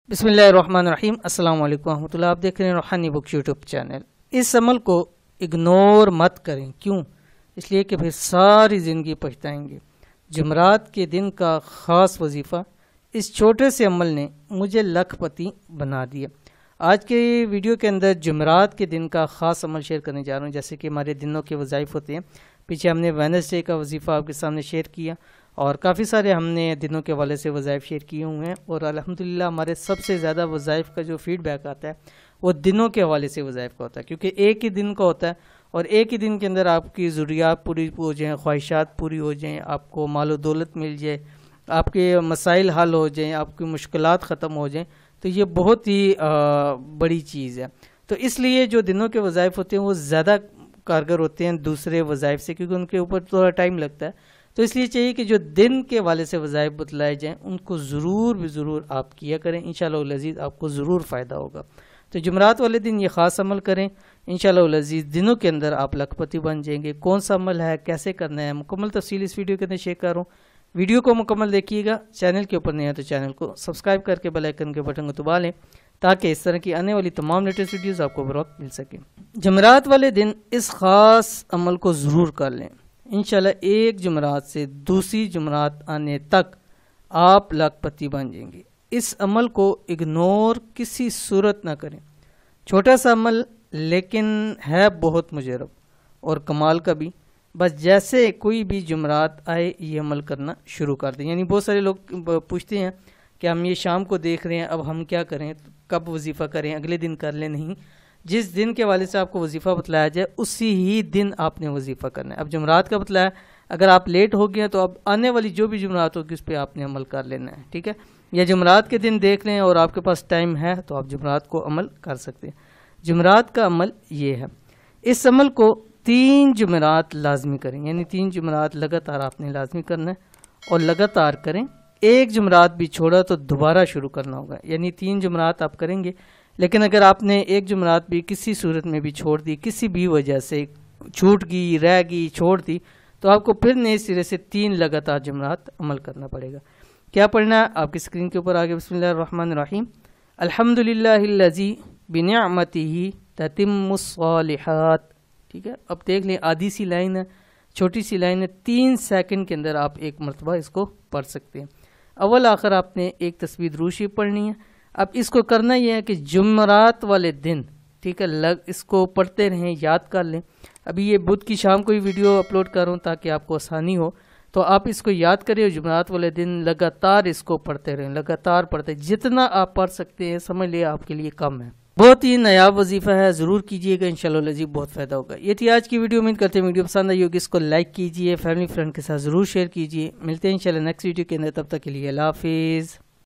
بسم اللہ الرحمن الرحیم۔ السلام علیکم ورحمۃ اللہ۔ آپ دیکھ رہے ہیں روحانی بک یوٹیوب چینل۔ اس عمل کو اگنور مت کریں۔ کیوں؟ اس لیے کہ پھر ساری زندگی پچھتائیں گے۔ جمعرات کے دن کا خاص وظیفہ، اس چھوٹے سے عمل نے مجھے لکھ پتی بنا دیا۔ آج کے ویڈیو کے اندر جمعرات کے دن کا خاص عمل شیئر کرنے جا رہا ہوں۔ جیسے کہ ہمارے دنوں کے وظائف ہوتے ہیں، پیچھے ہم نے وینسڈے کا وظیفہ آپ کے سامنے شیئر کیا، اور کافی سارے ہم نے دنوں کے حوالے سے وظائف شیئر کیے ہوئے ہیں، اور الحمدللہ ہمارے سب سے زیادہ وظائف کا جو فیڈ بیک آتا ہے وہ دنوں کے حوالے سے وظائف کا ہوتا ہے، کیونکہ ایک ہی دن کا ہوتا ہے، اور ایک ہی دن کے اندر آپ کی ضروریات پوری ہو جائیں، خواہشات پوری ہو جائیں، آپ کو مال و دولت مل جائے، آپ کے مسائل حل ہو جائیں، آپ کی مشکلات ختم ہو جائیں، تو یہ بہت ہی بڑی چیز ہے۔ تو اس لیے جو دنوں کے وظائف ہوتے ہیں وہ زیادہ کارگر ہوتے ہیں دوسرے وظائف سے، کیونکہ ان کے اوپر تھوڑا ٹائم لگتا ہے۔ تو اس لیے چاہیے کہ جو دن کے والے سے وظائف بتلائے جائیں ان کو ضرور آپ کیا کریں، انشاءاللہ العزیز آپ کو ضرور فائدہ ہوگا۔ تو جمعرات والے دن یہ خاص عمل کریں، انشاءاللہ العزیز دنوں کے اندر آپ لکھ پتی بن جائیں گے۔ کون سا عمل ہے، کیسے کرنا ہے، مکمل تفصیل اس ویڈیو کے اندر شیئر کر رہا ہوں۔ ویڈیو کو مکمل دیکھیے گا، چینل کے اوپر نہیں ہے تو چینل کو سبسکرائب کر کے بیل آئیکن کے بٹن کو دبا لیں، تاکہ اس طرح کی آنے والی تمام لیٹسٹ ویڈیوز آپ کو بروقت مل سکیں۔ جمعرات والے دن اس خاص عمل کو ضرور کر لیں۔ انشاءاللہ ایک جمعرات سے دوسری جمعرات آنے تک آپ لاکھ پتی بن جائیں گے۔ اس عمل کو اگنور کسی صورت نہ کریں۔ چھوٹا سا عمل لیکن ہے بہت مجرب اور کمال کا بھی۔ بس جیسے کوئی بھی جمعرات آئے یہ عمل کرنا شروع کر دیں۔ یعنی بہت سارے لوگ پوچھتے ہیں کہ ہم یہ شام کو دیکھ رہے ہیں، اب ہم کیا کریں، کب وظیفہ کریں، اگلے دن کر لیں؟ نہیں، جس دن کے والے سے آپ کو وظیفہ بتلایا جائے اسی ہی دن آپ نے وظیفہ کرنا ہے۔ اب جمعرات کا بتلایا، اگر آپ لیٹ ہو گئے تو اب آنے والی جو بھی جمعرات ہوگی اس پہ آپ نے عمل کر لینا ہے، ٹھیک ہے؟ یا جمعرات کے دن دیکھ لیں اور آپ کے پاس ٹائم ہے تو آپ جمعرات کو عمل کر سکتے ہیں۔ جمعرات کا عمل یہ ہے، اس عمل کو 3 جمعرات لازمی کریں، یعنی 3 جمعرات لگاتار آپ نے لازمی کرنا ہے، اور لگاتار کریں۔ ایک جمعرات بھی چھوڑا تو دوبارہ شروع کرنا ہوگا، یعنی 3 جمعرات آپ کریں گے، لیکن اگر آپ نے ایک جمعرات بھی کسی صورت میں بھی چھوڑ دی، کسی بھی وجہ سے چھوٹ گئی، رہ گئی، چھوڑ دی، تو آپ کو پھر نئے سرے سے 3 لگاتار جمعرات عمل کرنا پڑے گا۔ کیا پڑھنا ہے؟ آپ کی اسکرین کے اوپر آگے بسم اللہ الرحمن الرحیم۔ الحمدللہ الذی بنعمتہ تتم الصالحات۔ ٹھیک ہے، اب دیکھ لیں، آدھی سی لائن ہے، چھوٹی سی لائن ہے، 3 سیکنڈ کے اندر آپ ایک مرتبہ اس کو پڑھ سکتے ہیں۔ اول آخر آپ نے ایک تسبیح درود شریف پڑھنی ہے۔ اب اس کو کرنا یہ ہے کہ جمعرات والے دن، ٹھیک ہے، اس کو پڑھتے رہیں، یاد کر لیں۔ ابھی یہ بدھ کی شام کو ہی ویڈیو اپلوڈ کر رہا ہوں تاکہ آپ کو آسانی ہو، تو آپ اس کو یاد کریں اور جمعرات والے دن لگاتار اس کو پڑھتے رہیں، لگاتار پڑھتے، جتنا آپ پڑھ سکتے ہیں سمجھ لیں آپ کے لیے کم ہے۔ بہت ہی نایاب وظیفہ ہے، ضرور کیجئے گا، انشاءاللہ العزیز بہت فائدہ ہوگا۔ یہ تھی آج کی ویڈیو، امید کرتے ہیں ویڈیو پسند آئی ہوگی، اس کو لائک کیجئے، فیملی فرینڈ کے ساتھ ضرور شیئر کیجئے۔ ملتے ہیں انشاءاللہ نیکسٹ ویڈیو کے اندر، تب تک کے لیے اللہ حافظ۔